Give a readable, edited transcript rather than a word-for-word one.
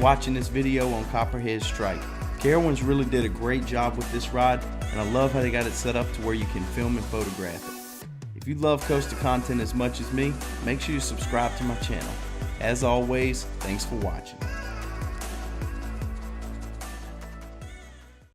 watching this video on Copperhead Strike. Carowinds really did a great job with this rod, and I love how they got it set up to where you can film and photograph it. If you love coaster content as much as me, make sure you subscribe to my channel. As always, thanks for watching.